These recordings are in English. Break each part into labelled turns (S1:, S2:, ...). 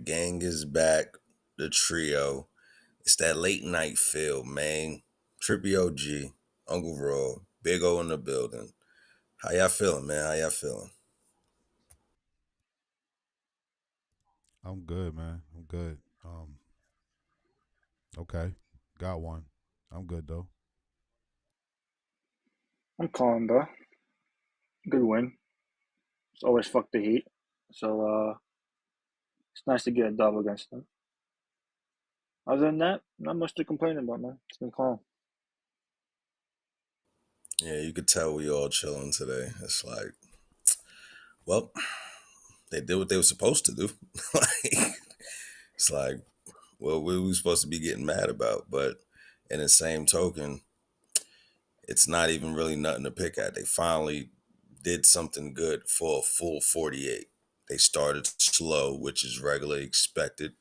S1: gang is back. The trio. It's that late night feel, man. Trippy OG, Uncle Raw, Big O in the building. How y'all feeling, man? How y'all feeling?
S2: I'm good, man. I'm good. Okay. Got one. I'm good though.
S3: I'm calm, bro. Good win. It's always fuck the Heat. So it's nice to get a dub against them. Other than that, not much to complain about, man. It's been calm.
S1: Yeah, you could tell we all chilling today. It's like, well, they did what they were supposed to do. It's like, well, what were we supposed to be getting mad about? But in the same token, it's not even really nothing to pick at. They finally did something good for a full 48. They started slow, which is regularly expected.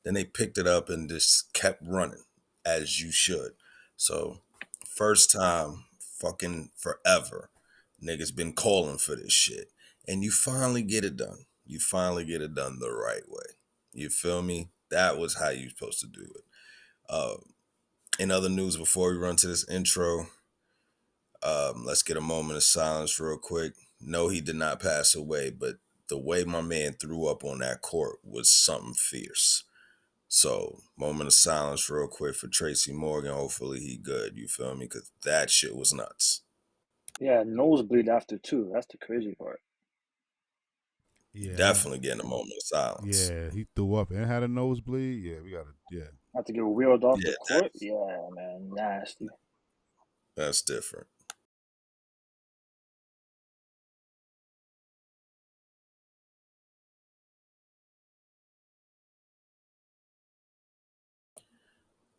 S1: Then they picked it up and just kept running, as you should. So, first time fucking forever, niggas been calling for this shit. And you finally get it done. You finally get it done the right way. You feel me? That was how you're supposed to do it. In other news, before we run to this intro, let's get a moment of silence real quick. No, he did not pass away, but the way my man threw up on that court was something fierce. So, moment of silence real quick for Tracy Morgan. Hopefully he good, you feel me? Because that shit was nuts.
S3: Yeah, nosebleed after too. That's the crazy part.
S2: Yeah.
S1: Definitely getting a moment of silence.
S2: Yeah, he threw up and had a nosebleed. Yeah, we gotta. Yeah.
S3: Have to get wheeled off
S1: Yeah,
S3: the court. Yeah, man, nasty.
S1: That's different.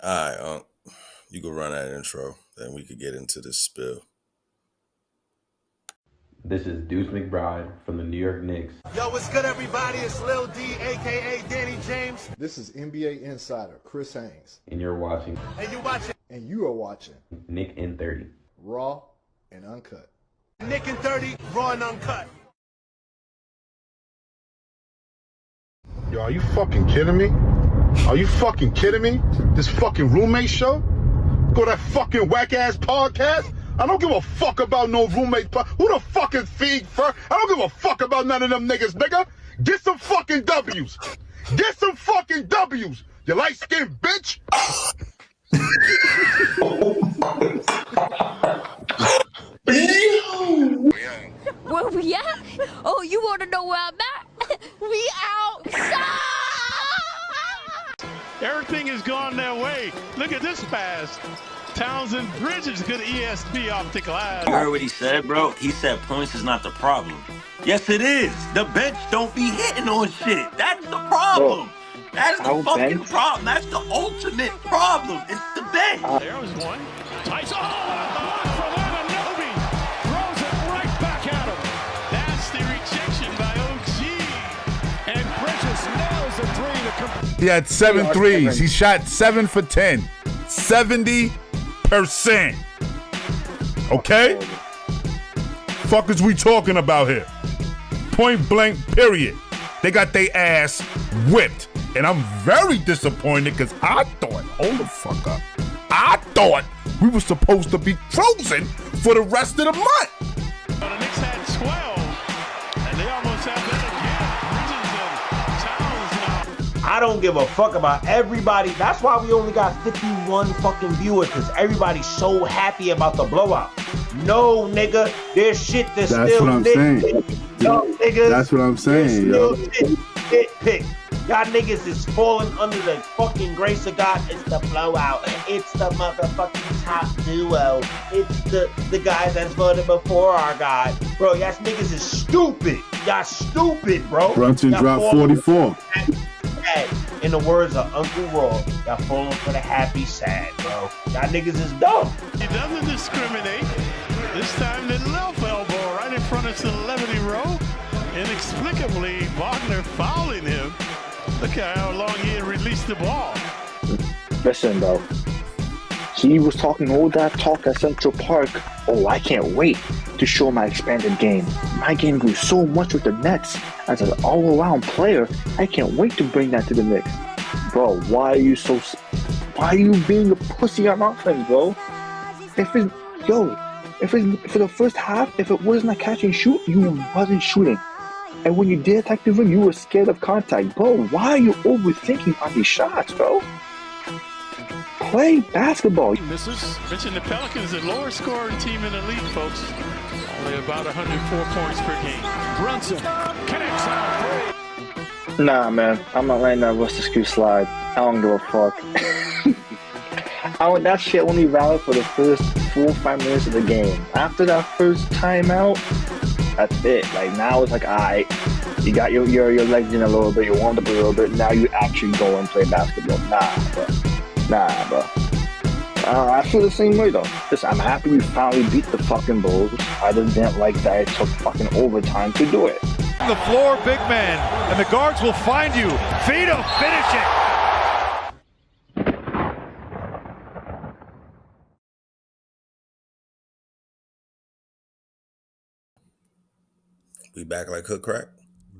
S1: All right, you can run that intro, then we could get into this spill.
S4: This is Deuce McBride from the New York Knicks.
S5: Yo, what's good, everybody? It's Lil D, a.k.a. Danny James.
S6: This is NBA insider Chris Haynes.
S4: And you're watching.
S5: And you're watching.
S6: And you are watching
S4: KnickN30.
S6: Raw and Uncut.
S5: KnickN30, Raw and Uncut.
S7: Yo, are you fucking kidding me? Are you fucking kidding me? This fucking roommate show? Go to that fucking whack-ass podcast? I don't give a fuck about no roommate. Who the fuck is Feed Fur? I don't give a fuck about none of them niggas, nigga. Get some fucking W's. Get some fucking W's, you light-skinned bitch.
S8: Where we at? Oh, you want to know where I'm at? We outside!
S9: Everything has gone their way. Look at this pass. Townsend Bridges, good ESP off the glass.
S10: You heard what he said, bro? He said points is not the problem. Yes, it is. The bench don't be hitting on shit. That's the problem. Bro, that is the fucking problem. That's the ultimate problem. It's the bench.
S9: There was one. Nice. Oh, the block from Ananobi. Throws it right back at him. That's the rejection by OG. And Bridges nails the three to complete.
S7: He had 7 threes. He shot 7 for 10. 70%. Okay? Fuck is we talking about here? Point blank, period. They got their ass whipped. And I'm very disappointed because I thought, hold the fuck up. I thought we were supposed to be frozen for the rest of the month.
S9: Well, the Knicks had 12, and they almost have that again. Bridges and Towns now.
S11: I don't give a fuck about everybody. That's why we only got 51 fucking viewers, because everybody's so happy about the blowout. No, nigga, there's shit that's
S12: That's
S11: still
S12: what I'm saying.
S11: Yo, nigga,
S12: That's what I'm saying, yo.
S11: Pick. Y'all niggas is falling under the fucking grace of God. It's the blowout. It's the motherfucking top duo. It's the guy that's voted before our guy. Bro, y'all niggas is stupid. Y'all stupid, bro.
S12: Brunson dropped 44.
S11: In the words of Uncle Raw, y'all falling for the happy sad, bro. Y'all niggas is dumb.
S9: He doesn't discriminate. This time the left elbow right in front of celebrity row. Inexplicably, Wagner fouling him. Look at how long he had released the ball.
S3: Listen, bro. He was talking all that talk at Central Park. Oh, I can't wait to show my expanded game. My game grew so much with the Nets as an all-around player. I can't wait to bring that to the Knicks. Bro, why are you being a pussy on offense, bro? If for the first half, if it wasn't a catch and shoot, you wasn't shooting. And when you did attack the rim, you were scared of contact. Bro, why are you overthinking on these shots, bro? Play basketball.
S9: Misses. Mentioned the Pelicans, the lowest scoring team in the league, folks. Only about 104 points per game. Brunson connects on three.
S3: Nah, man. I'm not letting that Russell Skew slide. I don't give a fuck. That shit only valid for the first 4 or 5 minutes of the game. After that first timeout, that's it. Like, now it's like, alright, you got your legs in a little bit, you warmed up a little bit, now you actually go and play basketball. Nah, bro. I feel the same way, though. Listen, I'm happy we finally beat the fucking Bulls. I just didn't like that it took fucking overtime to do it.
S13: The floor, big man, and the guards will find you. Feed him, finish it.
S1: We back like hook crack?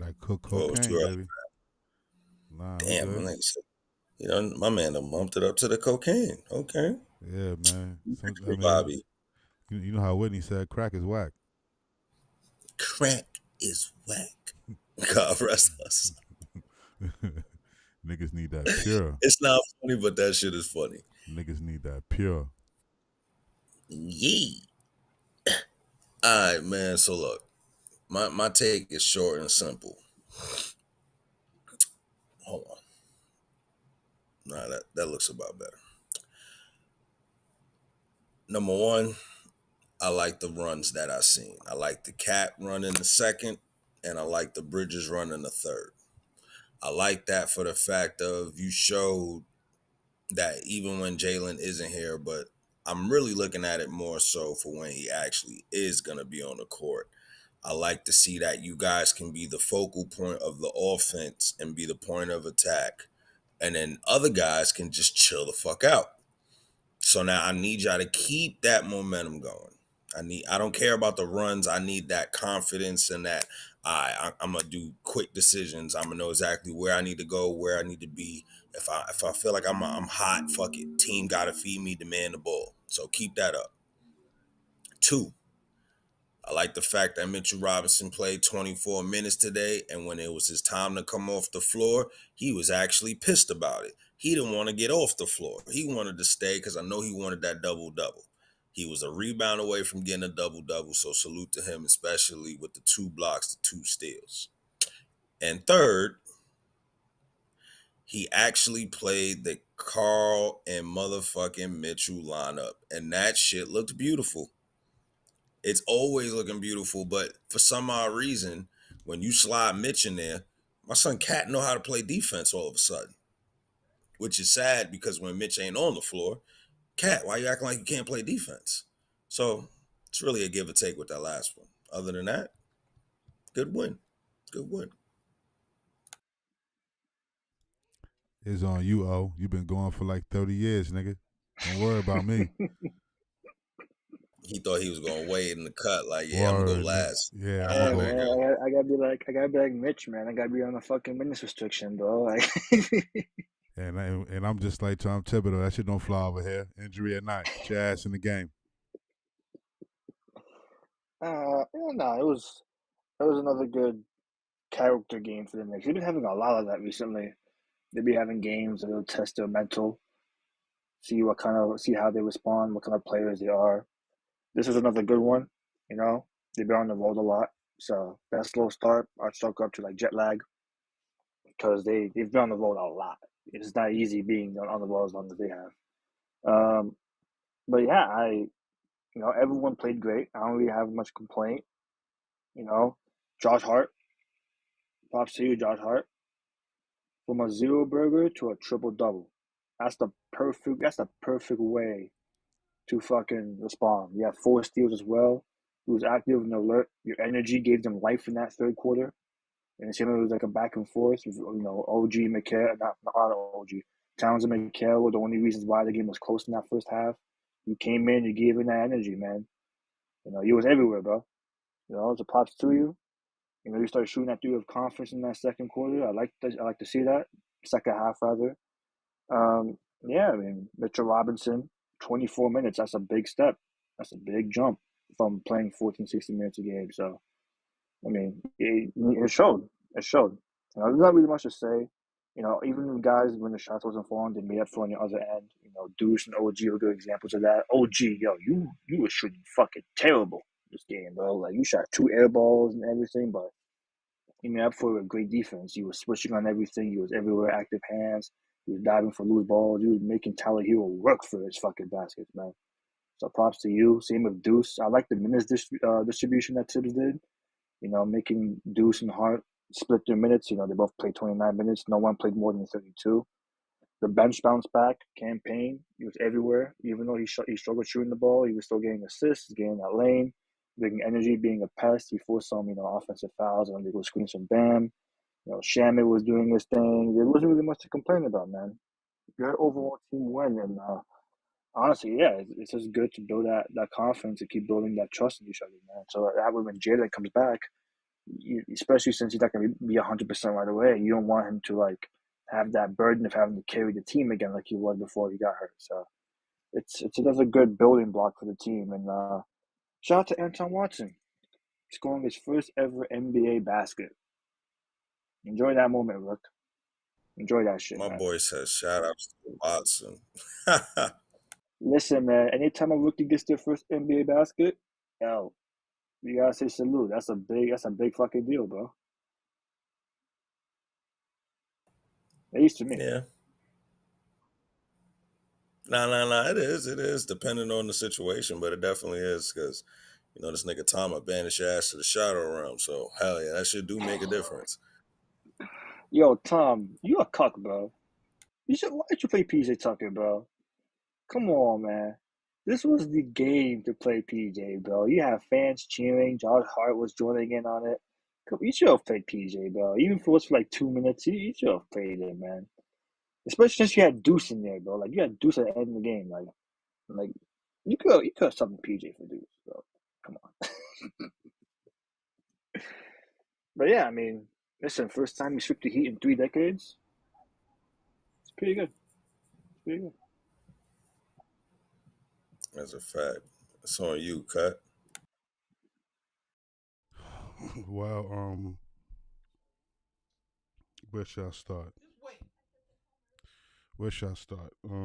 S2: Like cook cocaine, baby. Nah,
S1: damn, man. You know, my man done bumped it up to the cocaine. Okay.
S2: Yeah, man.
S1: Bobby.
S2: You know how Whitney said crack is whack.
S1: Crack is whack. God rest us.
S2: Niggas need that pure.
S1: It's not funny, but that shit is funny.
S2: Niggas need that pure.
S1: Yee. All right, man. So look, my take is short and simple. Hold on. Nah, that looks about better. Number one, I like the runs that I seen. I like the Cat run in the second, and I like the Bridges run in the third. I like that for the fact of you showed that even when Jalen isn't here, but I'm really looking at it more so for when he actually is going to be on the court. I like to see that you guys can be the focal point of the offense and be the point of attack. And then other guys can just chill the fuck out. So now I need y'all to keep that momentum going. I don't care about the runs. I need that confidence and that I'm gonna do quick decisions. I'm gonna know exactly where I need to go, where I need to be. If I feel like I'm hot, fuck it. Team gotta feed me, demand the ball. So keep that up. 2, I like the fact that Mitchell Robinson played 24 minutes today, and when it was his time to come off the floor, he was actually pissed about it. He didn't want to get off the floor. He wanted to stay because I know he wanted that double-double. He was a rebound away from getting a double-double, so salute to him, especially with the 2 blocks, the 2 steals. And third, he actually played the Carl and motherfucking Mitchell lineup, and that shit looked beautiful. It's always looking beautiful, but for some odd reason, when you slide Mitch in there, my son Cat know how to play defense all of a sudden, which is sad because when Mitch ain't on the floor, Cat, why you acting like you can't play defense? So it's really a give or take with that last one. Other than that, good win. Good win.
S2: It's on you, O. You've been going for like 30 years, nigga. Don't worry about me.
S1: He thought he was gonna wade in the cut, like, yeah, I'm gonna go last.
S2: Yeah,
S3: I gotta be like Mitch, man. I gotta be on a fucking minutes restriction, bro. Like,
S2: and I'm just like Tom Thibodeau. That shit don't fly over here. Injury at night. Get your ass in the game.
S3: no, it was another good character game for the Knicks. They've been having a lot of that recently. They'll be having games that'll test their mental, see how they respond, what kind of players they are. This was another good one. You know, they've been on the road a lot, so that slow start, I chalk up to like jet lag because they've been on the road a lot. It's not easy being on the road as long as they have. But yeah, everyone played great. I don't really have much complaint. You know, Josh Hart, props to you, Josh Hart. From a 0 burger to a triple double. That's the perfect way to fucking respond. You have 4 steals as well. He was active and alert. Your energy gave them life in that third quarter. And it was like a back and forth. OG, McHale, not OG. Towns and McHale were the only reasons why the game was close in that first half. You came in, you gave in that energy, man. You know, you was everywhere, bro. You know, it's a props to you. You know, you started shooting that through with confidence in that second quarter. I like to see that second half rather. Yeah, I mean, Mitchell Robinson, 24 minutes. That's a big step. That's a big jump from playing 14, 16 minutes a game. So, I mean, it showed. It showed. You know, there's not really much to say. You know, even the guys when the shots wasn't falling, they made up for on the other end. You know, Deuce and OG are good examples of that. OG, yo, you were shooting fucking terrible this game, bro. Like you shot 2 air balls and everything, but you made up for it with great defense. You were switching on everything. You was everywhere, active hands. You was diving for loose balls. You was making Tyler Hero work for his fucking baskets, man. So props to you. Same with Deuce. I like the minutes distribution that Tibbs did. You know, making Deuce and Hart split their minutes. You know, they both played 29 minutes. No one played more than 32. The bench bounce back campaign, he was everywhere. Even though he struggled shooting the ball, he was still getting assists, getting that lane, bringing energy, being a pest. He forced some, you know, offensive fouls and they go screens from Bam. You know, Shamit was doing his thing. There wasn't really much to complain about, man. Good overall team win, and honestly, yeah, it's just good to build that confidence and keep building that trust in each other, man. So that way, when Jalen comes back, especially since he's not going to be 100% right away, you don't want him to like have that burden of having to carry the team again like he was before he got hurt. So it's a good building block for the team. And shout out to Anton Watson scoring his first ever NBA basket. Enjoy that moment, Rook. Enjoy that shit,
S1: My
S3: man.
S1: boy says shout outs to Watson.
S3: Listen, man, anytime a rookie gets their first NBA basket, yo, you gotta say salute. That's a big fucking deal, bro. At least to me.
S1: Yeah. No. It is depending on the situation, but it definitely is because you know this nigga Tom banished your ass to the shadow realm. So hell yeah, that shit do make a difference.
S3: Yo, Tom, you a cuck, bro. Why did you play PJ Tucker, bro? Come on, man. This was the game to play PJ, bro. You have fans cheering. Josh Hart was joining in on it. You should have played PJ, bro. Even if it was for like 2 minutes, you should have played it, man. Especially since you had Deuce in there, bro. Like you had Deuce at the end of the game, like you could have subbed PJ for Deuce, bro. Come on. But yeah, I mean, listen, first time you sweep the Heat in 3 decades. It's pretty good. It's pretty good.
S1: That's a fact. It's on you, Cut.
S2: Well, where should I start? Where should I start? Hold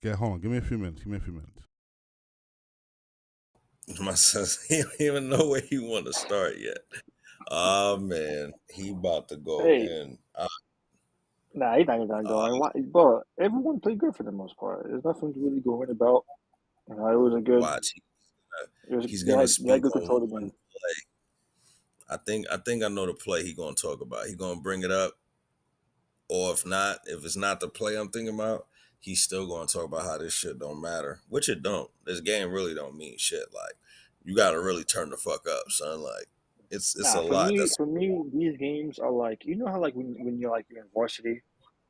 S2: on. Give me a few minutes.
S1: My son, he don't even know where he want to start yet. Oh man, he about to go in.
S3: Nah, he's not even gonna go in. Why, bro? Everyone played good for the most part. There's nothing to really go in about. You know, it was a good.
S1: Watch. He's
S3: they
S1: gonna
S3: had
S1: speak
S3: good
S1: on
S3: control of the
S1: one
S3: game.
S1: play. I think I know the play he gonna talk about. He gonna bring it up, or if it's not the play I'm thinking about, he's still gonna talk about how this shit don't matter. Which it don't. This game really don't mean shit. Like you gotta really turn the fuck up, son. Like it's a
S3: For
S1: lot.
S3: me, these games are like how like when you're in varsity,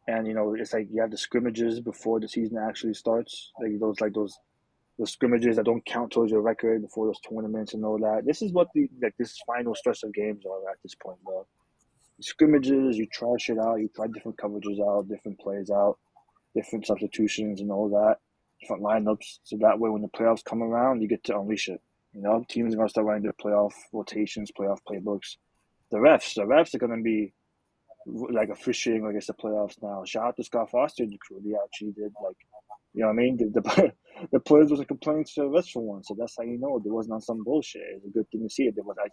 S3: and it's like you have the scrimmages before the season actually starts. Those scrimmages that don't count towards your record before those tournaments and all that. This is what this final stretch of games are at this point, bro. Scrimmages, you try shit out, you try different coverages out, different plays out, different substitutions and all that, different lineups. So that way, when the playoffs come around, you get to unleash it. Teams are gonna start running their playoff rotations, playoff playbooks. The refs are gonna be like officiating like it's the playoffs now. Shout out to Scott Foster and the crew. They actually did you know what I mean? The players wasn't complaining to the refs for once, so that's how you know there wasn't on some bullshit. It's a good thing to see it. There wasn't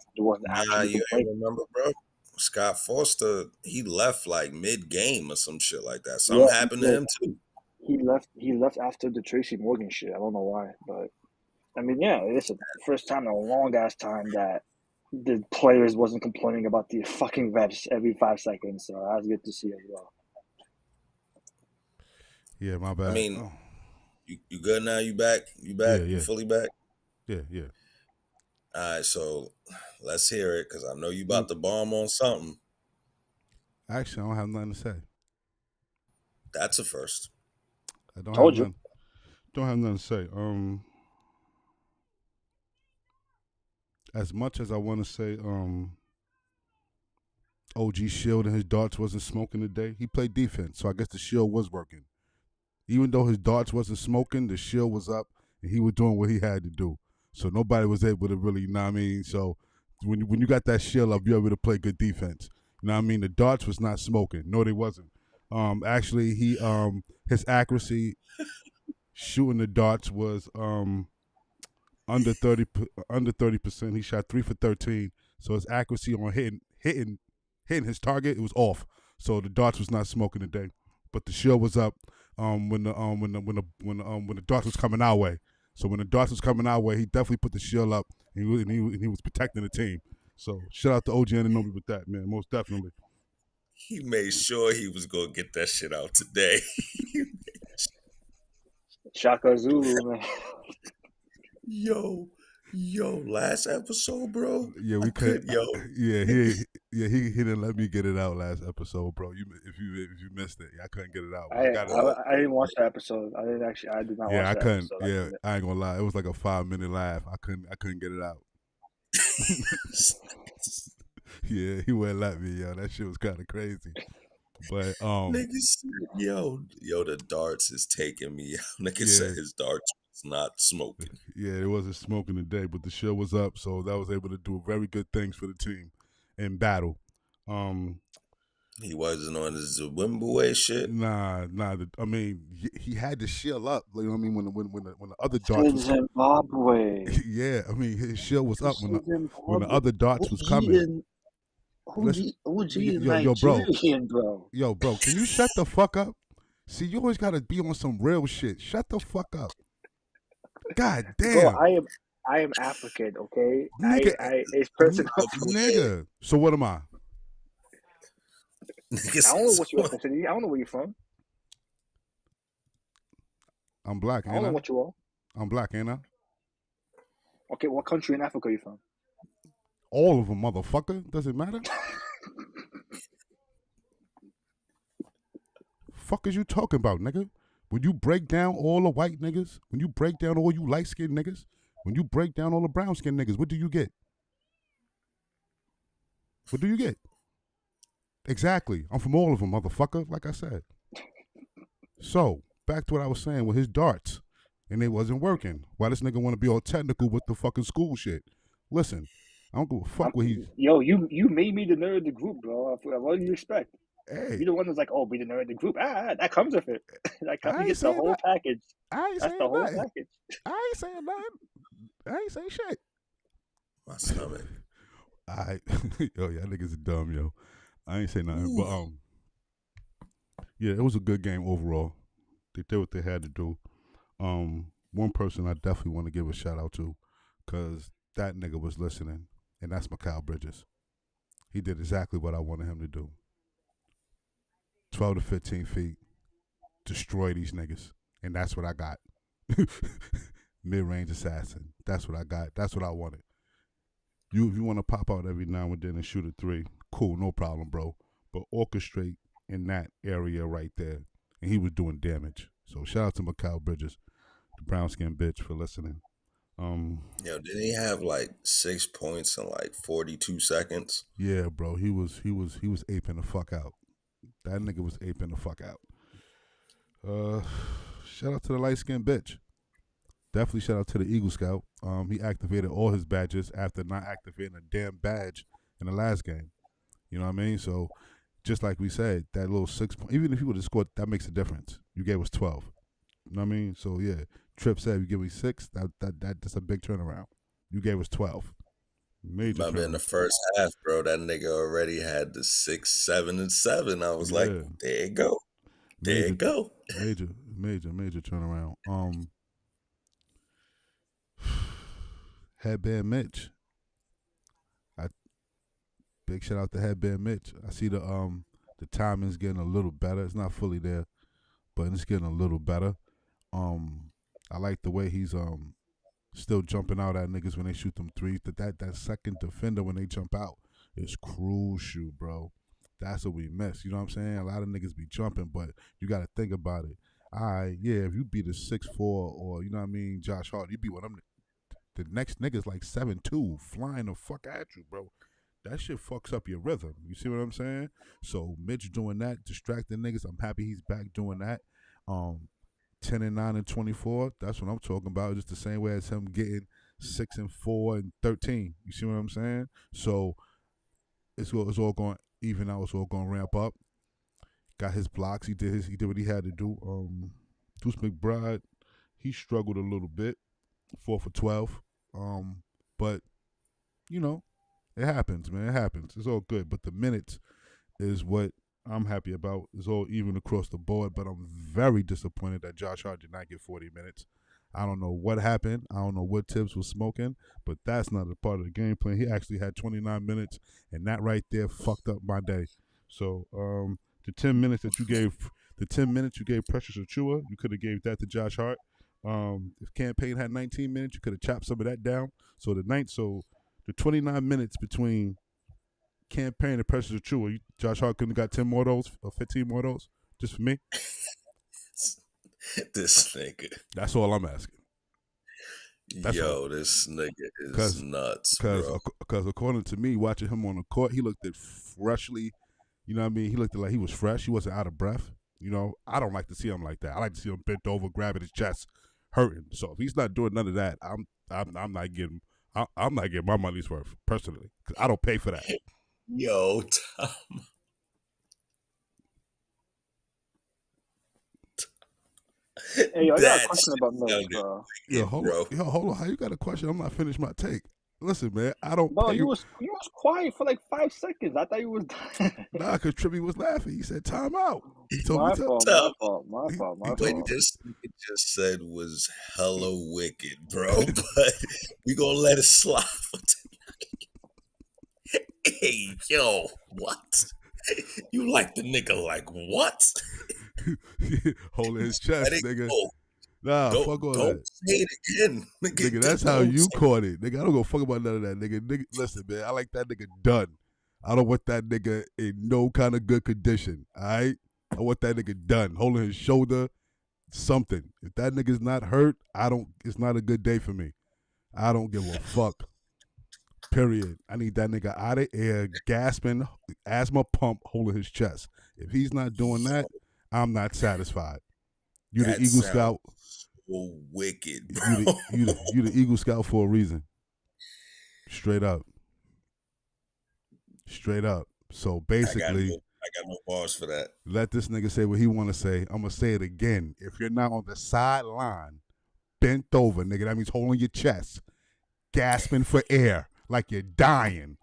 S3: actually
S1: You
S3: complaining.
S1: remember, bro? Scott Foster, he left like mid game or some shit like that.
S3: Yeah,
S1: Something happened to him too.
S3: He left after the Tracy Morgan shit. I don't know why, but I mean, yeah, it's the first time in a long ass time that the players wasn't complaining about the fucking refs every 5 seconds. So that was good to see as well.
S2: Yeah, my bad.
S1: I mean, you good now? You back? You back?
S2: Yeah.
S1: You fully back?
S2: Yeah.
S1: All right, so let's hear it because I know you about to bomb on something.
S2: Actually, I don't have nothing to say.
S1: That's a first.
S2: I don't
S3: Told
S2: have
S3: you.
S2: nothing. Don't have nothing to say. As much as I want to say, OG Shield and his darts wasn't smoking today, he played defense, so I guess the shield was working. Even though his darts wasn't smoking, the shield was up, and he was doing what he had to do. So nobody was able to really, you know what I mean? So when you got that shield up, you're able to play good defense. You know what I mean? The darts was not smoking. No, they wasn't. Actually, his accuracy shooting the darts was under 30%. He shot 3 for 13. So his accuracy on hitting his target, it was off. So the darts was not smoking today, but the shield was up when the darts was coming our way. So when the darts was coming our way, he definitely put the shield up and he was protecting the team. So shout out to OG Anunoby with that, man, most definitely.
S1: He made sure he was gonna get that shit out today.
S3: Shaka Zulu, man.
S1: Yo, last episode, bro.
S2: Yeah, we could. Yeah, he didn't let me get it out last episode, bro. If you missed it, I couldn't get it out.
S3: I
S2: got it out.
S3: I didn't watch the episode. I did not watch
S2: I
S3: the
S2: couldn't.
S3: episode.
S2: Yeah, I ain't gonna lie. It was like a 5-minute laugh. I couldn't get it out. Yeah, he wouldn't let me. Yo, that shit was kind of crazy. But
S1: niggas, yo, the darts is taking me out. Nigga said his darts was not smoking.
S2: Yeah, it wasn't smoking today, but the show was up, so that was able to do very good things for the team in battle.
S1: He wasn't on his Zimbabwe shit.
S2: Nah. I mean, he had the shield up. You know what I mean? When the other darts was
S3: Zimbabwe.
S2: Yeah, I mean his shield was up when the other darts was coming.
S3: OG is Nigerian, bro.
S2: Yo, bro, can you shut the fuck up? See, you always gotta be on some real shit. Shut the fuck up. God damn.
S3: Bro, I am African, okay? Nigga, it's personal.
S2: Nigga. So what am I?
S3: I don't know what you're ethnicity. I don't know where you're from.
S2: I'm black, ain't I?
S3: don't know what you are.
S2: I'm black, ain't I?
S3: Okay, what country in Africa are you from?
S2: All of them, motherfucker. Does it matter? Fuck is you talking about, nigga? When you break down all the white niggas, when you break down all you light-skinned niggas, when you break down all the brown-skinned niggas, what do you get? What do you get? Exactly. I'm from all of them, motherfucker, like I said. So, back to what I was saying with his darts, and it wasn't working. Why this nigga want to be all technical with the fucking school shit? Listen, I don't give a fuck what he's...
S3: Yo, you made me the nerd of the group, bro. What do you expect?
S2: Hey.
S3: You're the one that's like, oh, be the nerd of the group. That comes with it. That comes with the whole package. That's the whole package.
S2: I ain't saying nothing. I ain't saying shit.
S1: My stomach.
S2: Yo, y'all niggas are dumb, yo. I ain't saying nothing. Ooh. But yeah, it was a good game overall. They did what they had to do. One person I definitely want to give a shout out to, because that nigga was listening, and that's Recapw Bridges. He did exactly what I wanted him to do. 12 to 15 feet, destroy these niggas, and that's what I got. Mid-range assassin. That's what I got. That's what I wanted. If you want to pop out every now and then and shoot a three, cool, no problem, bro. But orchestrate in that area right there, and he was doing damage. So shout out to Recapw Bridges, the brown skin bitch, for listening.
S1: Yo, didn't he have like 6 points in like 42 seconds?
S2: Yeah, bro. He was aping the fuck out. That nigga was aping the fuck out. Shout out to the light skinned bitch. Definitely shout out to the Eagle Scout. He activated all his badges after not activating a damn badge in the last game. You know what I mean? So, just like we said, that little 6 point, even if you would have scored, that makes a difference. You gave us 12. You know what I mean? So yeah, Tripp said you give me 6. That's a big turnaround. You gave us 12. Major.
S1: Remember in the first half, bro, that nigga already had the 6, 7, and 7. I was like, there you go. There you go.
S2: Major turnaround. Headband Mitch. Big shout out to Headband Mitch. I see the timing's getting a little better. It's not fully there, but it's getting a little better. I like the way he's still jumping out at niggas when they shoot them threes. That second defender when they jump out is crucial, bro. That's what we miss. You know what I'm saying? A lot of niggas be jumping, but you got to think about it. All right, yeah, if you beat a 6'4" or, you know what I mean, Josh Hart, you beat one of them. The next nigga's like 7'2", flying the fuck at you, bro. That shit fucks up your rhythm. You see what I'm saying? So Mitch doing that, distracting niggas. I'm happy he's back doing that. 10-9-24. That's what I'm talking about. Just the same way as him getting 6-4-13. You see what I'm saying? So it's all going even out. It's all going to ramp up. Got his blocks. He did what he had to do. Deuce McBride, he struggled a little bit, 4 for 12. But you know, it happens, man. It happens. It's all good. But the minutes is what I'm happy about. It's all even across the board. But I'm very disappointed that Josh Hart did not get 40 minutes. I don't know what happened. I don't know what Tibbs was smoking, but that's not a part of the game plan. He actually had 29 minutes, and that right there fucked up my day. So the 10 minutes that you gave, Precious Achua, you could have gave that to Josh Hart. If Campaign had 19 minutes, you could have chopped some of that down. So the 29 minutes between Campaign and Precious Achua, Josh Hart couldn't have got 10 more of those or 15 more of those, just for me.
S1: This nigga.
S2: That's all I'm asking.
S1: This nigga is nuts, bro.
S2: Because according to me, watching him on the court, he looked freshly. You know what I mean? He looked like he was fresh. He wasn't out of breath. You know, I don't like to see him like that. I like to see him bent over, grabbing his chest, hurting. So if he's not doing none of that, I'm not getting my money's worth personally, because I don't pay for that.
S1: Yo, Tom.
S3: Hey, I got a question about Mitch, bro.
S2: Hold on. How you got a question? I'm not finished my take. Listen, man, I don't.
S3: Bro,
S2: pay
S3: you was quiet for like 5 seconds. I thought you was done.
S2: Nah, because Trippy was laughing. He said, "Time out." He told
S3: my
S2: me
S3: fault.
S1: What he just said was hella wicked, bro. But we gonna let it slide for tonight. Hey, yo, what? You like the nigga like what?
S2: Holding his chest, nigga.
S1: Go.
S2: Nah, fuck all that.
S1: Don't say it again, nigga.
S2: That's how you caught it, nigga. I don't go fuck about none of that, nigga. Listen, man, I like that nigga done. I don't want that nigga in no kind of good condition, all right? I want that nigga done, holding his shoulder, something. If that nigga's not hurt, it's not a good day for me. I don't give a fuck. Period. I need that nigga out of air, gasping, asthma pump, holding his chest. If he's not doing that, I'm not satisfied. You the Eagle Scout.
S1: So wicked, bro.
S2: You the Eagle Scout for a reason. Straight up. So basically,
S1: I got no bars for that.
S2: Let this nigga say what he want to say. I'm gonna say it again. If you're not on the sideline, bent over, nigga, that means holding your chest, gasping for air like you're dying.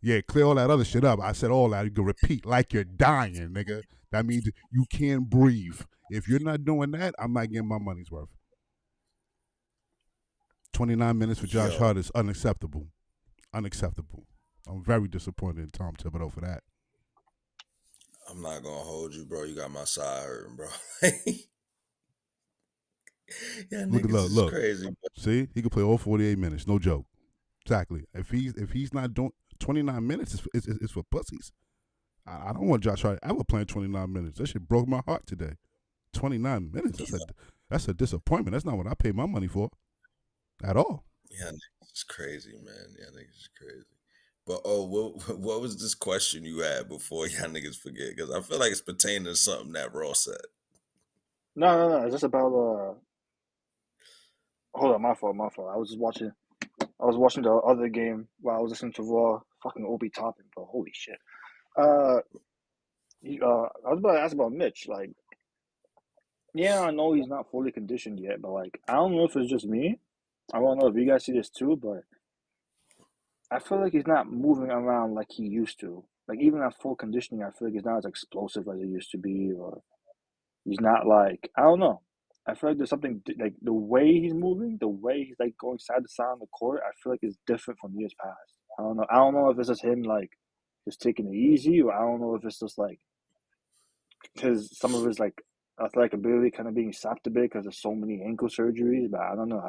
S2: Yeah, clear all that other shit up. I said all that. You can repeat like you're dying, nigga. That means you can't breathe. If you're not doing that, I'm not getting my money's worth. 29 minutes for Josh Hart is unacceptable. Unacceptable. I'm very disappointed in Tom Thibodeau for that.
S1: I'm not gonna hold you, bro. You got my side hurting, bro. Yeah, look. Crazy. Bro.
S2: See, he can play all 48 minutes. No joke. Exactly. If he's not doing 29 minutes, is for pussies. I don't want Josh Hart ever playing 29 minutes. That shit broke my heart today. 29 minutes. That's a disappointment. That's not what I paid my money for at all.
S1: Yeah, it's crazy, man. Yeah, niggas is crazy. But what was this question you had before y'all niggas forget? Because I feel like it's pertaining to something that Ross said.
S3: No. It's just about hold on, my fault. I was watching the other game while I was listening to Raw. Fucking Obi Toppin, bro. Holy shit. I was about to ask about Mitch. Like, yeah, I know he's not fully conditioned yet, but like, I don't know if it's just me. I don't know if you guys see this too, but I feel like he's not moving around like he used to. Like, even at full conditioning, I feel like he's not as explosive as he used to be, or he's not like, I don't know. I feel like there's something, like, the way he's moving, the way he's, like, going side to side on the court, I feel like it's different from years past. I don't know if it's just him, like, just taking it easy, or I don't know if it's just, like, because some of his, like, athletic ability kind of being sapped a bit because of so many ankle surgeries, but I don't know.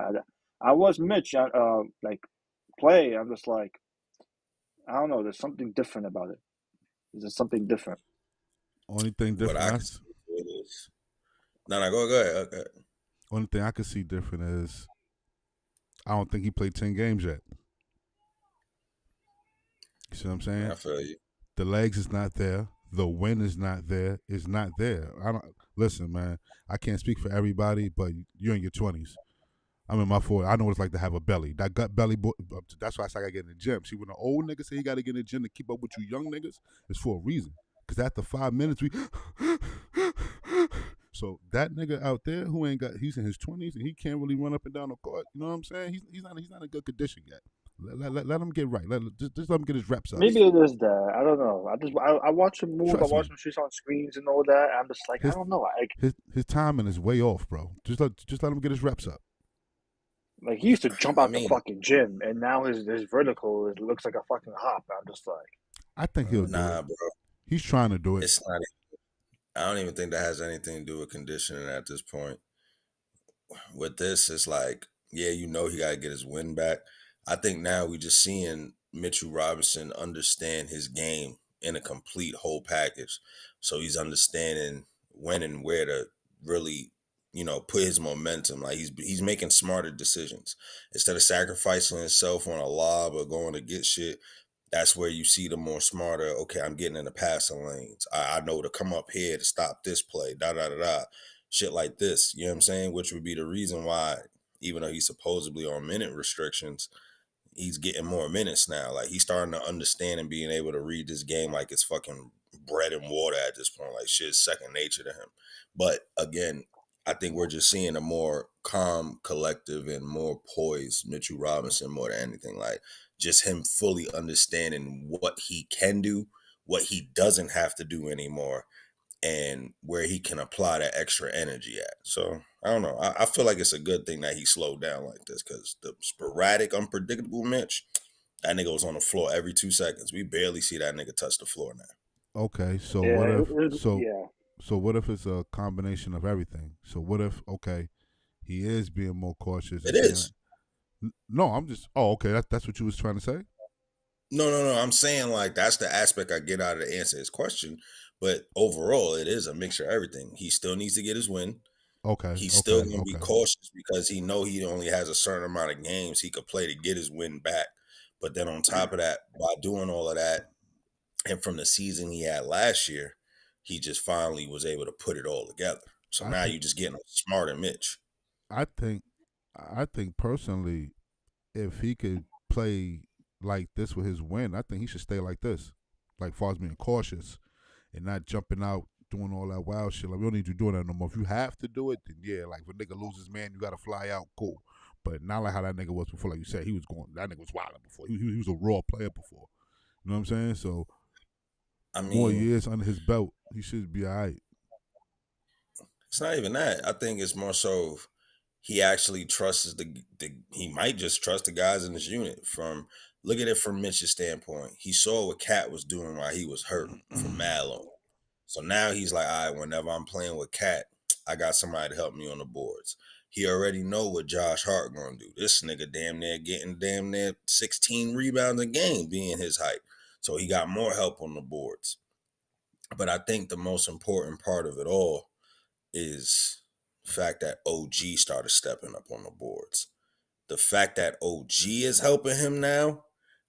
S3: I was Mitch, like, play. I'm just like, I don't know. There's something different about it. Is it something different?
S2: Only thing
S1: What
S2: different.
S1: I can see is no, go ahead. Okay.
S2: Only thing I can see different is I don't think he played 10 games yet. You see what I'm saying?
S1: I feel you.
S2: The legs is not there. The win is not there. It's not there. I don't listen, man. I can't speak for everybody, but you're in your 20s. I'm in my 40s. I know what it's like to have a belly. That gut belly, that's why I say I gotta get in the gym. See, when the old niggas say he gotta get in the gym to keep up with you young niggas, it's for a reason. Because after 5 minutes, we. So that nigga out there who ain't got, he's in his 20s and he can't really run up and down the court. You know what I'm saying? He's not in good condition yet. Let him get right. Just let him get his reps up.
S3: Maybe it is that. I don't know. I watch him move. I
S2: Trust
S3: watch
S2: me.
S3: him shoot on screens and all that. I'm just like, I don't know.
S2: His timing is way off, bro. Just let him get his reps up.
S3: Like he used to jump out the fucking gym, and now his vertical looks like a fucking hop. I'm just like,
S2: I think he'll do it.
S1: Bro.
S2: He's trying to do it.
S1: It's not. I don't even think that has anything to do with conditioning at this point. With this, it's like, yeah, you know, he got to get his win back. I think now we just seeing Mitchell Robinson understand his game in a complete whole package. So he's understanding when and where to really, you know, put his momentum. Like he's making smarter decisions instead of sacrificing himself on a lob or going to get shit. That's where you see the more smarter. Okay, I'm getting in the passing lanes. I know to come up here to stop this play. Shit like this. You know what I'm saying? Which would be the reason why, even though he's supposedly on minute restrictions, he's getting more minutes now. Like he's starting to understand and being able to read this game like it's fucking bread and water at this point. Like shit's second nature to him. But again, I think we're just seeing a more calm, collective, and more poised Mitchell Robinson more than anything. Like just him fully understanding what he can do, what he doesn't have to do anymore, and where he can apply that extra energy at. So I don't know. I feel like it's a good thing that he slowed down like this because the sporadic, unpredictable Mitch, that nigga was on the floor every 2 seconds. We barely see that nigga touch the floor now.
S2: Okay, so
S3: yeah,
S2: what if
S3: yeah.
S2: So what if it's a combination of everything? So what if he is being more cautious?
S1: It is.
S2: No, I'm just. Oh, okay. That's what you was trying to say.
S1: No. I'm saying like that's the aspect I get out of the answer his question. But overall, it is a mixture of everything. He still needs to get his win.
S2: Okay.
S1: He's still going to be cautious because he know he only has a certain amount of games he could play to get his win back. But then on top of that, by doing all of that, and from the season he had last year, he just finally was able to put it all together. So now you're just getting a smarter Mitch.
S2: I think personally, if he could play like this with his win, I think he should stay like this. Like far as being cautious and not jumping out, doing all that wild shit. Like we don't need you doing that no more. If you have to do it, then yeah, like if a nigga loses, man, you gotta fly out, cool. But not like how that nigga was before. Like you said, that nigga was wilding before. He was a raw player before. You know what I'm saying? So I mean, more years under his belt, he should be all right.
S1: It's not even that. I think it's more so he actually trusts he might just trust the guys in this unit. Look at it from Mitch's standpoint. He saw what Cat was doing while he was hurt from Malone. So now he's like, all right, whenever I'm playing with Cat, I got somebody to help me on the boards. He already know what Josh Hart gonna do. This nigga damn near 16 rebounds a game being his height. So he got more help on the boards. But I think the most important part of it all is the fact that OG started stepping up on the boards. The fact that OG is helping him now,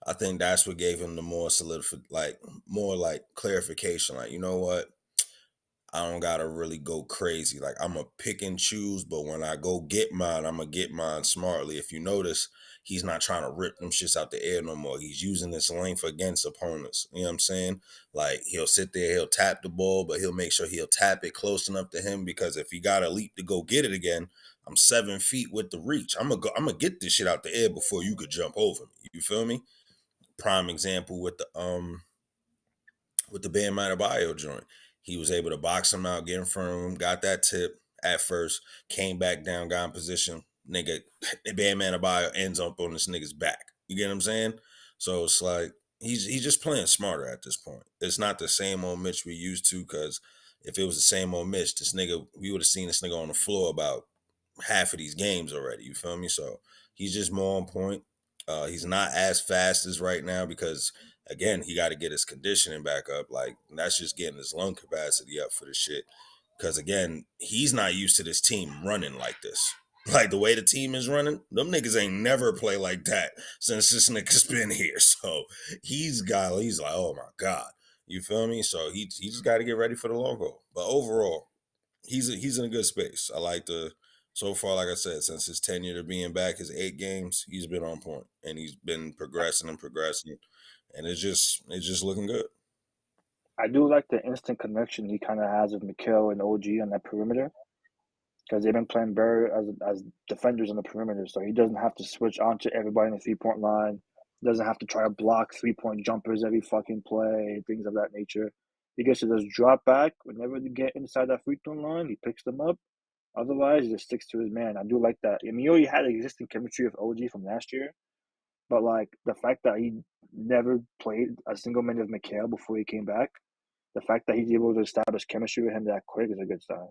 S1: I think that's what gave him the more clarification. Like, you know what? I don't gotta really go crazy. Like I'm gonna pick and choose, but when I go get mine, I'm gonna get mine smartly. If you notice, he's not trying to rip them shits out the air no more. He's using this length against opponents. You know what I'm saying? Like he'll sit there, he'll tap the ball, but he'll make sure he'll tap it close enough to him because if he got a leap to go get it again, I'm 7 feet with the reach. I'm gonna get this shit out the air before you could jump over me. You feel me? Prime example with the Bam Adebayo joint. He was able to box him out, get in front of him, got that tip at first, came back down, got in position. Nigga, Bam Adebayo ends up on this nigga's back. You get what I'm saying? So it's like he's just playing smarter at this point. It's not the same old Mitch we used to, because if it was the same old Mitch, we would have seen this nigga on the floor about half of these games already. You feel me? So he's just more on point. He's not as fast as right now because again, he got to get his conditioning back up. Like, that's just getting his lung capacity up for the shit. Because, again, he's not used to this team running like this. Like, the way the team is running, them niggas ain't never play like that since this nigga's been here. So he's like, oh my God. You feel me? So he just got to get ready for the long haul. But overall, he's in a good space. I like so far, like I said, since his tenure to being back, his 8 games, he's been on point. And he's been progressing. And it's just looking good.
S3: I do like the instant connection he kind of has with Mikal and OG on that perimeter, because they've been playing better as defenders on the perimeter, so he doesn't have to switch onto everybody in the 3-point line. Doesn't have to try to block 3-point jumpers every fucking play, things of that nature. He gets to just drop back whenever they get inside that free throw line. He picks them up. Otherwise, he just sticks to his man. I do like that. I mean, he already had existing chemistry with OG from last year, but like the fact that he never played a single minute of Mikal before he came back, the fact that he's able to establish chemistry with him that quick is a good sign.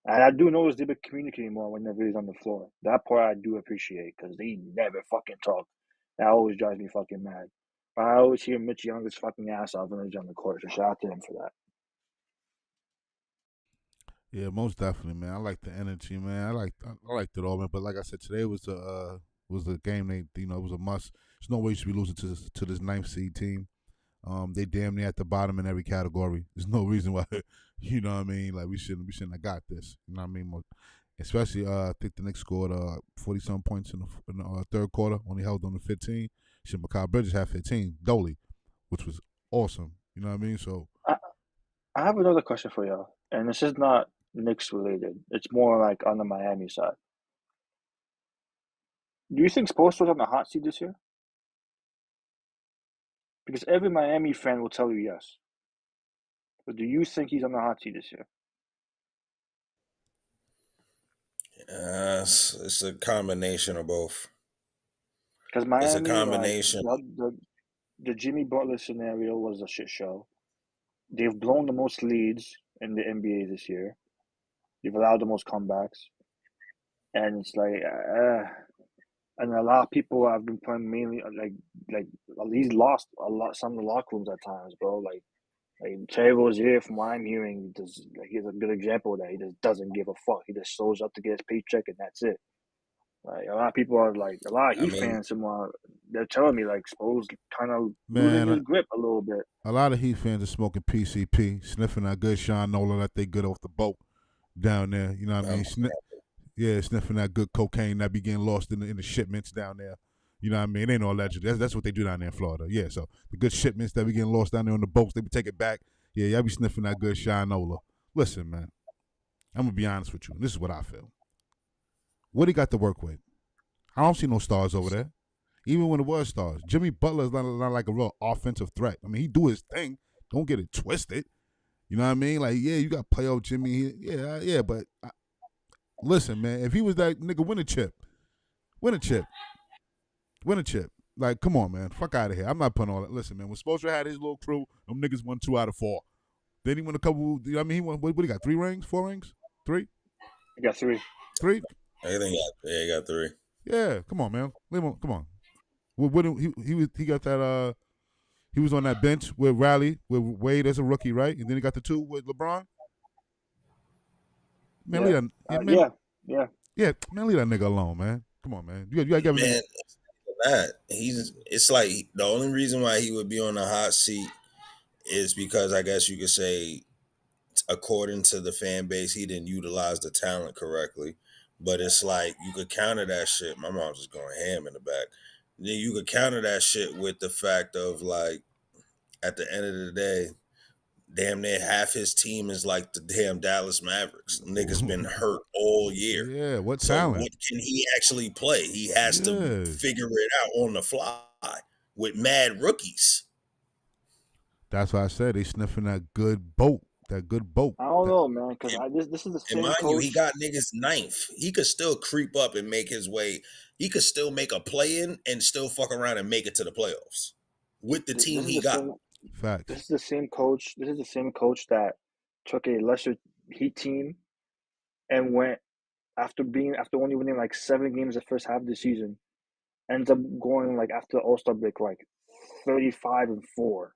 S3: And I do notice they've been communicating more whenever he's on the floor. That part I do appreciate, because they never fucking talk. That always drives me fucking mad. But I always hear Mitch Young's fucking ass off when he's on the court, so shout out to him for that.
S2: Yeah, most definitely, man. I like the energy, man. I liked it all, man. But like I said, today was a game it was a must. There's no way you should be losing to this 9th seed team. They damn near at the bottom in every category. There's no reason why, you know what I mean? Like we shouldn't have got this. You know what I mean? Especially, I think the Knicks scored 40-some points in the third quarter. Only held them to 15. Shit, Mikal Bridges had 15, Dolly, which was awesome. You know what I mean? So
S3: I have another question for y'all, and this is not Knicks related. It's more like on the Miami side. Do you think Spoelstra's on the hot seat this year? Because every Miami fan will tell you yes. But do you think he's on the hot seat this year?
S1: It's a combination of both.
S3: Because Miami,
S1: it's a combination.
S3: Like, the Jimmy Butler scenario was a shit show. They've blown the most leads in the NBA this year. They've allowed the most comebacks. And it's like, and a lot of people have been playing mainly like he's lost a lot some of the locker rooms at times, bro. Like Terry Rozier, from what I'm hearing, he's a good example of that. He just doesn't give a fuck. He just shows up to get his paycheck and that's it. Like a lot of people are like a lot of Heat fans. They're telling me like Spo's kind of losing his grip a little bit.
S2: A lot of Heat fans are smoking PCP, sniffing that good Sean Nolan that they good off the boat down there. You know what I mean? Sniffing that good cocaine that be getting lost in the shipments down there. You know what I mean? It ain't all alleged. That's what they do down there in Florida. Yeah, so the good shipments that be getting lost down there on the boats, they be taking it back. Yeah, y'all be sniffing that good Shinola. Listen, man, I'm going to be honest with you. This is what I feel. What he got to work with? I don't see no stars over there. Even when it was stars. Jimmy Butler is not like a real offensive threat. I mean, he do his thing. Don't get it twisted. You know what I mean? Like, yeah, you got playoff Jimmy. Yeah, but listen, man, if he was that nigga, win a chip. Like, come on, man. Fuck out of here. I'm not putting all that. Listen, man, when Spoelstra had his little crew, them niggas won 2 out of 4. Then he won a couple, I mean, he won, what he got, 3 rings? 4 rings? 3?
S3: He got 3.
S2: 3?
S1: I think he got 3.
S2: Yeah, come on, man. Come on. He got that, he was on that bench with Riley, with Wade as a rookie, right? And then he got the 2 with LeBron. Man,
S3: yeah.
S2: Yeah, man, leave that nigga alone, man. Come on, man. You gotta give
S1: man, it's like the only reason why he would be on the hot seat is because I guess you could say, according to the fan base, he didn't utilize the talent correctly. But it's like you could counter that shit. My mom's just going ham in the back. Then you could counter that shit with the fact of like, at the end of the day, damn near half his team is like the damn Dallas Mavericks. Niggas been hurt all year.
S2: Yeah, what
S1: so
S2: talent?
S1: What can he actually play? He has to figure it out on the fly with mad rookies.
S2: That's why I said they sniffing that good boat.
S3: I don't know, man, because this is the same
S1: mind
S3: coach.
S1: You, he got niggas 9th. He could still creep up and make his way. He could still make a play-in and still fuck around and make it to the playoffs with the team he got.
S2: Facts.
S3: This is the same coach. This is the same coach that took a lesser Heat team and went after only winning like 7 games the first half of the season, ends up going like after the All-Star break like 35-4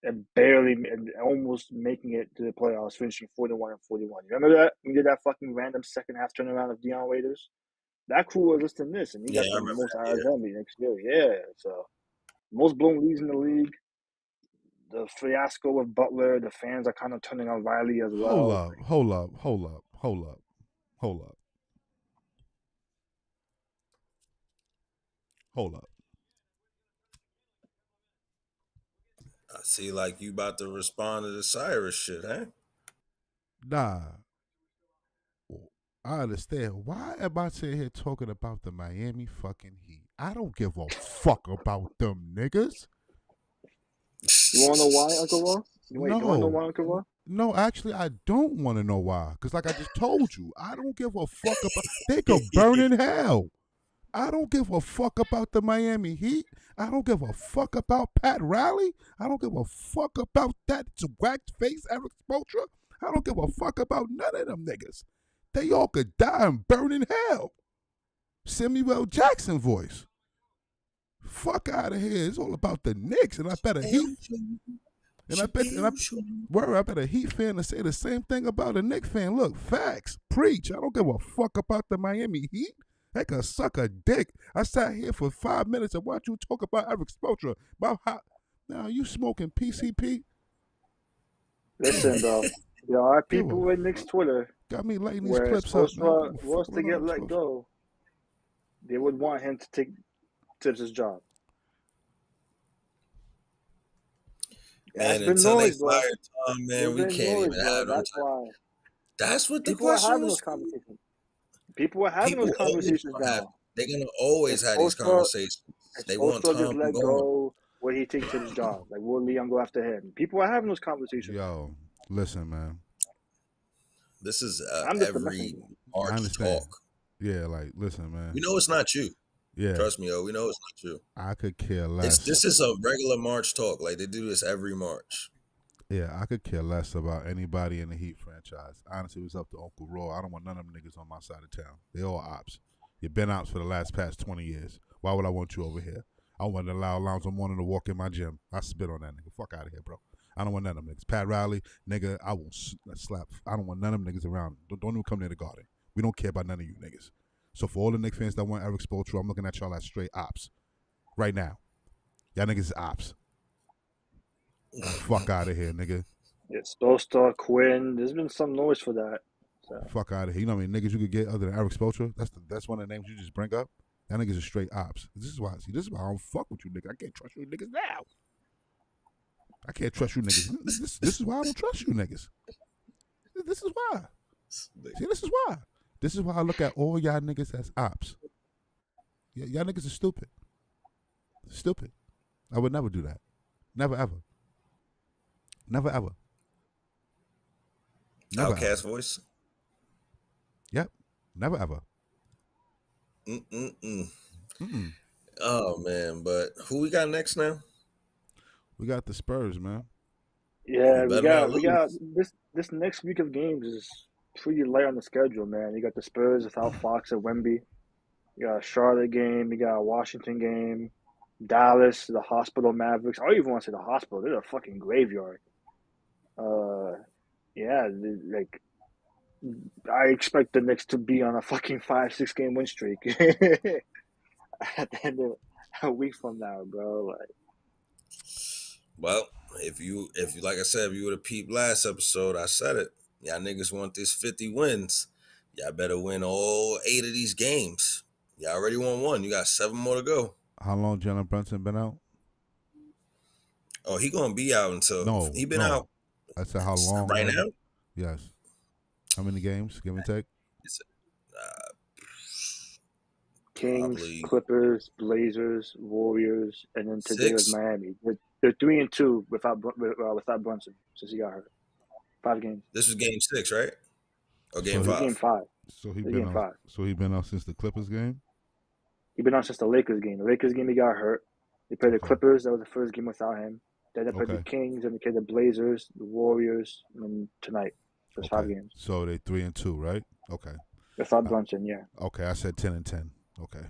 S3: and barely and almost making it to the playoffs, finishing 41-41. You remember that? We did that fucking random second half turnaround of Deion Waiters. That crew was listening to this, and he
S1: Yeah,
S3: got
S1: I
S3: the
S1: remember
S3: most
S1: that.
S3: out of them next year. Yeah, so most blown leads in the league. The fiasco with Butler, the fans are kind of turning on Riley as well.
S2: Hold up.
S1: I see, like you about to respond to the Cyrus shit, huh?
S2: Nah. I understand. Why am I sitting here talking about the Miami fucking Heat? I don't give a fuck about them niggas.
S3: You want to know why, Uncle Raw? You want to know why, Uncle Raw?
S2: No, actually, I don't want to know why. Because like I just told you, I don't give a fuck about... They could burn in hell. I don't give a fuck about the Miami Heat. I don't give a fuck about Pat Riley. I don't give a fuck about that whacked face Eric Spoelstra. I don't give a fuck about none of them niggas. They all could die and burn in hell. Samuel Jackson voice. Fuck out of here. It's all about the Knicks, and I bet a Heat. And I bet a Heat fan to say the same thing about a Knicks fan. Look, facts. Preach. I don't give a fuck about the Miami Heat. They can suck a dick. I sat here for 5 minutes and watched you talk about Eric Spoelstra. About how now you smoking PCP?
S3: Listen, bro. There are people with Knicks Twitter.
S2: Got me lighting these clips up.
S3: Spoelstra was to get let go. They would want him to take Tibbs' job.
S1: Man, until they fire Tom, man, we can't even have them.
S3: That's why.
S1: That's what the
S3: People are
S1: question
S3: having
S1: was.
S3: those conversations. People are having those conversations now.
S1: They're gonna always have these conversations. They want Tom
S3: just let
S1: going.
S3: go where he takes his job. Like, will Leon go after him? People are having those conversations.
S2: Yo, listen, man.
S1: This is
S3: I'm just
S1: every March talk.
S2: Yeah, like, listen, man.
S1: We know it's not you.
S2: Yeah.
S1: Trust me, we know it's not you.
S2: I could care less.
S1: This is a regular March talk. Like, they do this every March.
S2: Yeah, I could care less about anybody in the Heat franchise. Honestly, it was up to Uncle Raw. I don't want none of them niggas on my side of town. They all ops. You've been ops for the past 20 years. Why would I want you over here? I wouldn't allow Alonzo Mourning to walk in my gym. I spit on that nigga. Fuck out of here, bro. I don't want none of them niggas. Pat Riley, nigga, I will slap. I don't want none of them niggas around. Don't even come near the garden. We don't care about none of you niggas. So for all the Knicks fans that want Eric Spoelstra, I'm looking at y'all as straight ops. Right now. Y'all niggas is ops. Fuck out of here, nigga.
S3: Yeah, Spoelstra, Quinn. There's been some noise for that. So.
S2: Fuck out of here. You know how many niggas you could get other than Eric Spoelstra? That's one of the names you just bring up. That niggas is straight ops. This is why I don't fuck with you niggas. I can't trust you niggas now. I can't trust you niggas. This is why I don't trust you niggas. This is why. See, this is why. This is why I look at all y'all niggas as ops. Y'all niggas are stupid. Stupid. I would never do that. Never ever. Never ever. Never
S1: Outcast
S2: ever.
S1: voice.
S2: Yep. Never ever.
S1: Oh man, but who we got next now?
S2: We got the Spurs, man.
S3: Yeah, we got this next week of games is pretty light on the schedule, man. You got the Spurs without Fox at Wemby. You got a Charlotte game. You got a Washington game. Dallas, the hospital Mavericks. I don't even want to say the hospital. They're a fucking graveyard. Yeah, like I expect the Knicks to be on a fucking 5-6 game win streak at the end of a week from now, bro. Like,
S1: well, if you like I said, if you would have peeped last episode, I said it. Y'all niggas want this 50 wins. Y'all better win all 8 of these games. Y'all already won 1. You got 7 more to go.
S2: How long Jalen Brunson been out?
S1: Oh, he gonna be out until he been out.
S2: I said how long?
S1: Right now?
S2: Yes. How many games? Give and take.
S3: Kings,
S1: Probably
S3: Clippers, Blazers, Warriors, and then today was Miami. They're 3-2 without Brunson since he got hurt. 5 games.
S1: This was game 6, right? Or game 5?
S3: Game 5.
S2: So he been out. So he been out since the Clippers game.
S3: He been out since the Lakers game. The Lakers game he got hurt. They played the Clippers. That was the first game without him. Then they played the Kings, and they played the Blazers, the Warriors, and tonight. There's 5 games.
S2: So they 3-2, right? Okay.
S3: Without Brunson, yeah.
S2: Okay, I said 10-10. Okay.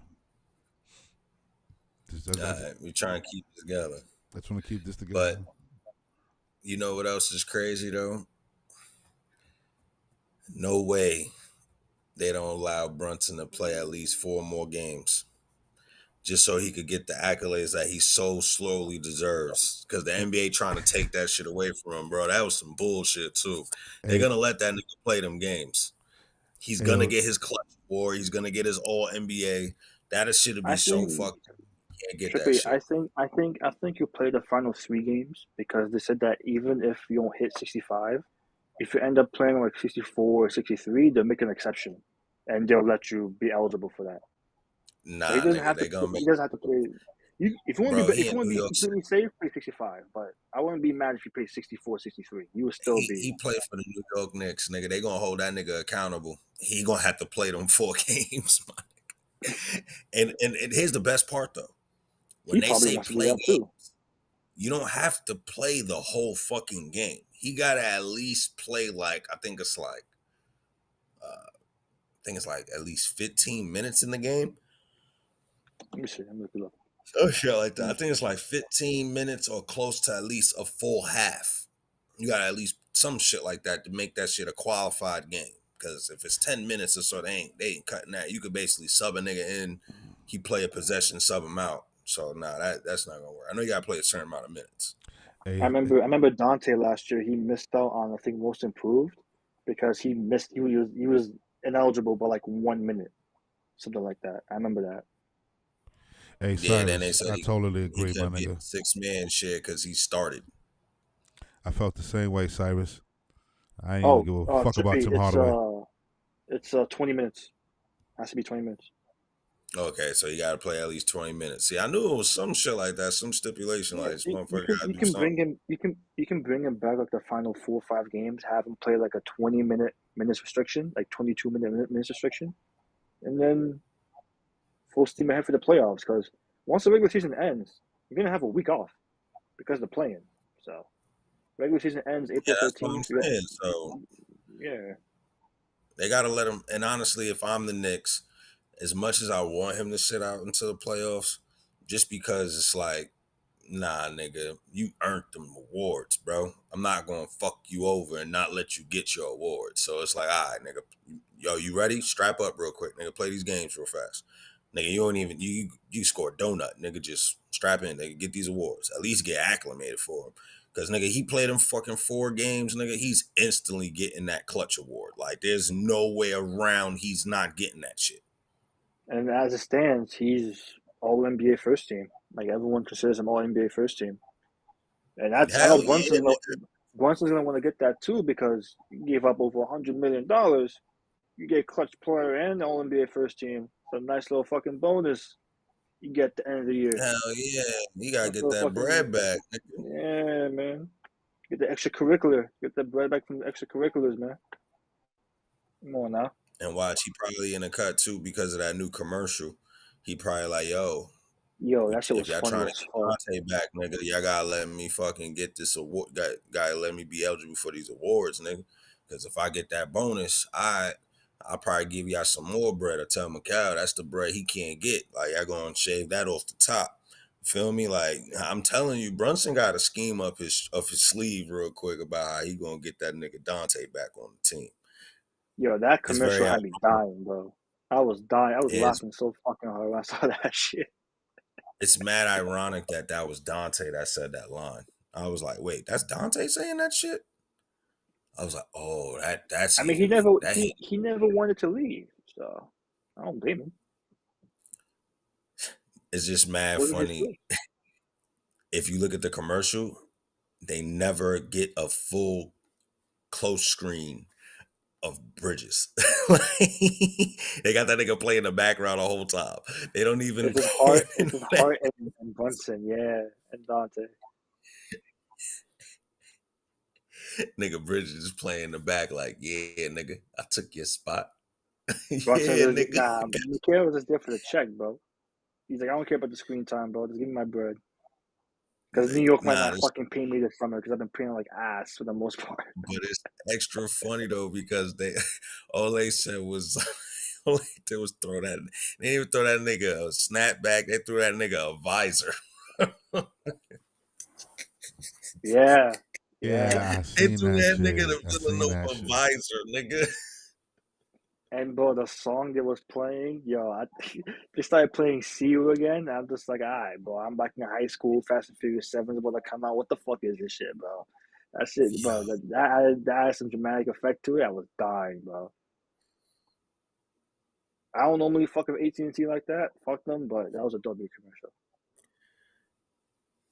S1: All right, we trying to keep it together.
S2: Let's want to keep this together.
S1: But you know what else is crazy though? No way they don't allow Brunson to play at least 4 more games, just so he could get the accolades that he so slowly deserves. Because the NBA trying to take that shit away from him, bro. That was some bullshit too. They're gonna let that nigga play them games. He's gonna get his clutch award. He's gonna get his All NBA. That shit would be so fucked. Can't get
S3: Trippy,
S1: that shit.
S3: I think you play the final 3 games because they said that even if you don't hit 65, if you end up playing like 64 or 63, they'll make an exception, and they'll let you be eligible for that.
S1: Nah,
S3: so he doesn't
S1: nigga,
S3: have
S1: they
S3: to.
S1: gonna make.
S3: He doesn't have to play. If you want to be completely safe, play 65. But I wouldn't be mad if you play 64, 63. You would still be.
S1: He played for the New York Knicks, nigga. They gonna hold that nigga accountable. He gonna have to play them 4 games, and here's the best part though. When they say play games, you don't have to play the whole fucking game. He gotta at least play like I think it's like at least 15 minutes in the game.
S3: Let me see. I'm looking up.
S1: Oh shit, like that. I think it's like 15 minutes or close to at least a full half. You got at least some shit like that to make that shit a qualified game. Because if it's 10 minutes or so, they ain't cutting that. You could basically sub a nigga in, he play a possession, sub him out. So that's not gonna work. I know you gotta play a certain amount of minutes.
S3: I remember Dante last year. He missed out on I think most improved because he was ineligible by like 1 minute, something like that. I remember that.
S2: Hey,
S1: Yeah,
S2: Cyrus,
S1: then they said
S2: I totally agree, my nigga.
S1: 6-man shit because he started.
S2: I felt the same way, Cyrus. I ain't gonna give a fuck about Tim Hardaway.
S3: It's 20 minutes. Has to be 20 minutes.
S1: Okay, so you gotta play at least 20 minutes. See, I knew it was some shit like that, some stipulation like this motherfucker gotta do something.
S3: You can bring him back like the final 4 or 5 games, have him play like a 20 minutes restriction, like 22 minutes restriction, and then full steam ahead for the playoffs. Because once the regular season ends, you're gonna have a week off because they're playing. So regular season ends April 13th.
S1: So
S3: yeah,
S1: they gotta let him. And honestly, if I'm the Knicks, as much as I want him to sit out until the playoffs, just because it's like, nah, nigga, you earned them awards, bro. I'm not gonna fuck you over and not let you get your awards. So it's like, all right, nigga, yo, you ready? Strap up real quick, nigga. Play these games real fast. Nigga, you don't even you score a donut, nigga. Just strap in, nigga. Get these awards. At least get acclimated for him. Cause nigga, he played them fucking 4 games, nigga. He's instantly getting that clutch award. Like, there's no way around he's not getting that shit.
S3: and as it stands, he's All NBA first team. Like everyone considers him All NBA first team, and that's I know Brunson's gonna want to get that too because he gave up over $100 million. You get clutch player and All NBA first team. So nice little fucking bonus you get at the end of the year.
S1: Hell yeah, you gotta get that bread back.
S3: Yeah, man. Get the extracurricular. Get that bread back from the extracurriculars, man. Come on now.
S1: And watch, he probably in a cut too because of that new commercial. He probably like, yo,
S3: that shit was
S1: if y'all
S3: funny
S1: trying
S3: as
S1: to
S3: fuck.
S1: get Dante back, nigga, y'all gotta let me fucking get this award. Gotta let me be eligible for these awards, nigga. Because if I get that bonus, I'll probably give y'all some more bread. I tell Macau that's the bread he can't get. Like, y'all gonna shave that off the top. Feel me? Like, I'm telling you, Brunson got a scheme up his sleeve real quick about how he gonna get that nigga Dante back on the team.
S3: Yo, that commercial had me dying, bro. I was dying. I was laughing so fucking hard when I saw that shit.
S1: It's mad ironic that was Dante that said that line. I was like, wait, that's Dante saying that shit? I was like, oh, that's.
S3: I mean, he never wanted to leave, so I don't blame him.
S1: It's just mad funny. If you look at the commercial, they never get a full close screen of Bridges. They got that nigga playing in the background the whole time. They don't even.
S3: It's Hart and Brunson, yeah, and Dante.
S1: Nigga Bridges is playing in the back like, yeah, nigga, I took your spot.
S3: Brunson nigga. Nah, Mikhail was just there for the check, bro. He's like, I don't care about the screen time, bro. Just give me my bread. Because New York might not fucking pay me this summer because I've been paying like ass for the most part.
S1: But it's extra funny though because all they said was all they did was throw that. They didn't even throw that nigga a snapback. They threw that nigga a visor.
S3: Yeah.
S2: Yeah, I
S1: They
S2: seen
S1: threw
S2: that
S1: that
S2: shit.
S1: nigga the
S2: I seen that
S1: Villanova
S2: shit.
S1: visor, nigga.
S3: And bro, the song they was playing, they started playing "See You" again. I'm just like, all right, bro. I'm back in high school. Fast and Furious 7's about to come out. What the fuck is this shit, bro? That shit, bro.
S1: Yo,
S3: That had some dramatic effect to it. I was dying, bro. I don't normally fuck with AT&T like that. Fuck them, but that was a W commercial.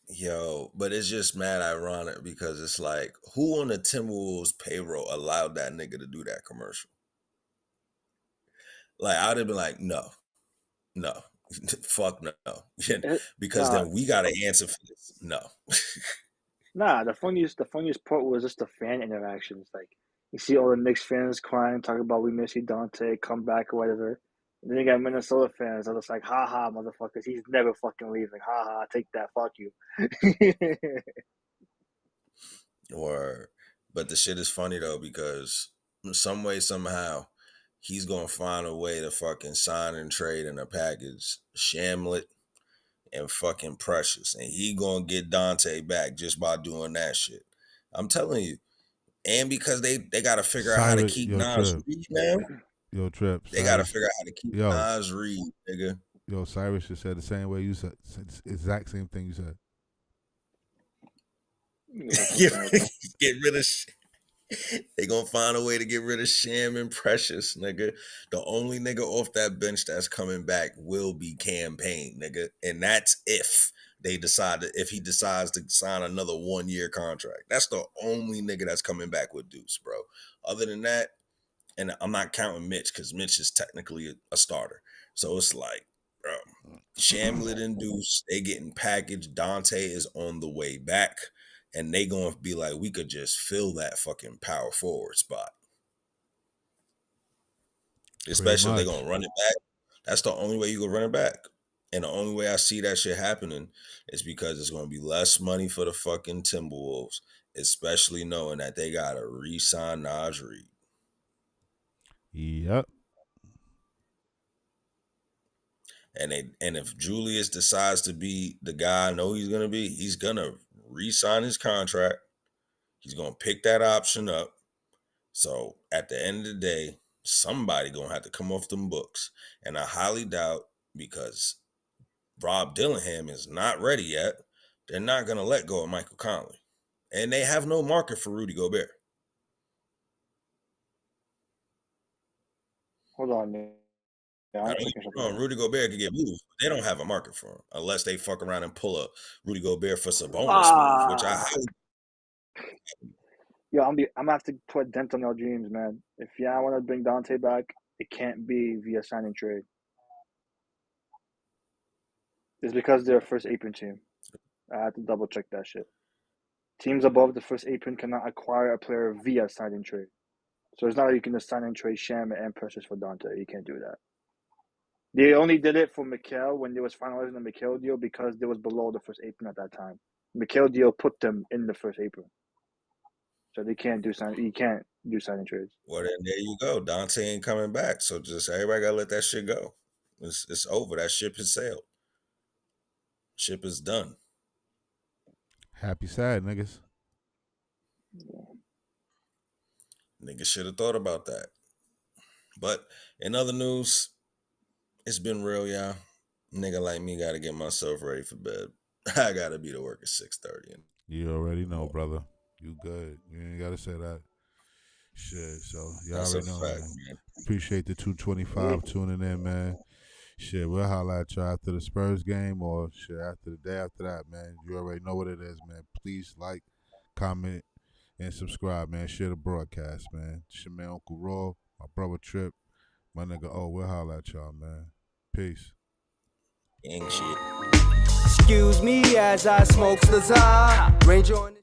S1: yo, but it's just mad ironic because it's like, who on the Timberwolves payroll allowed that nigga to do that commercial? Like, I'd have been like, no, fuck no, because
S3: Nah,
S1: then we got to answer for this. No,
S3: nah. The funniest part was just the fan interactions. Like, you see all the Knicks fans crying, talking about we miss you, Dante, come back or whatever. And then you got Minnesota fans. I was like, ha ha, motherfuckers. He's never fucking leaving. Ha ha, take that. Fuck you.
S1: but the shit is funny though because some way somehow he's gonna find a way to fucking sign and trade in a package Shamlet and fucking Precious, and he gonna get Dante back just by doing that shit. I'm telling you. And because they got to figure out how to keep Nas Reed now.
S2: Yo, Trip.
S1: They got to figure out how to keep Nas Reed, nigga.
S2: Yo, Cyrus just said the same way you said. Exact same thing you said.
S1: Get rid of. They gonna find a way to get rid of Sham and Precious, nigga. The only nigga off that bench that's coming back will be Campaign, nigga, and that's if he decides to sign another 1-year contract. That's the only nigga that's coming back with Deuce, bro. Other than that, and I'm not counting Mitch because Mitch is technically a starter. So it's like, bro, Shamlet and Deuce, they getting packaged. Dante is on the way back. And they gonna be like, we could just fill that fucking power forward spot. Especially if they're gonna run it back. That's the only way you can run it back. And the only way I see that shit happening is because it's gonna be less money for the fucking Timberwolves, especially knowing that they gotta re-sign Nas Reed.
S2: Yep.
S1: And if Julius decides to be the guy I know he's gonna be, he's gonna re-sign his contract. He's gonna pick that option up. So at the end of the day, somebody gonna have to come off them books. And I highly doubt, because Rob Dillingham is not ready yet, they're not gonna let go of Michael Conley. And they have no market for Rudy Gobert.
S3: Hold on, man. Yeah,
S1: Rudy Gobert could get moved. They don't have a market for him unless they fuck around and pull up Rudy Gobert for Sabonis move, which I highly.
S3: Yo, I'm gonna have to put a dent on your dreams, man. If y'all want to bring Dante back, it can't be via sign and trade. It's because they're a first apron team. I had to double check that shit. Teams above the first apron cannot acquire a player via sign and trade. So it's not like you can just sign and trade Sham and Precious for Dante. You can't do that. They only did it for Mikal when they was finalizing the Mikal deal because they was below the first apron at that time. Mikal deal put them in the first apron. So they can't do you can't do signing trades.
S1: Well, then there you go. Dante ain't coming back. So just everybody gotta let that shit go. It's over. That ship has sailed. Ship is done.
S2: Happy sad, niggas.
S1: Niggas should have thought about that. But in other news, it's been real, y'all. Nigga like me gotta get myself ready for bed. I gotta be to work at 6:30.
S2: You already know, brother. You good. You ain't gotta say that. Shit, so y'all already know, fact, man. Appreciate the 225 tuning in, man. Shit, we'll holler at y'all after the Spurs game or shit after the day after that, man. You already know what it is, man. Please like, comment, and subscribe, man. Share the broadcast, man. It's your man, Uncle Raw, my brother Trip, my nigga we'll holler at y'all, man. Peace.
S1: Ain't shit.
S14: Excuse me as I smoke the Ranger on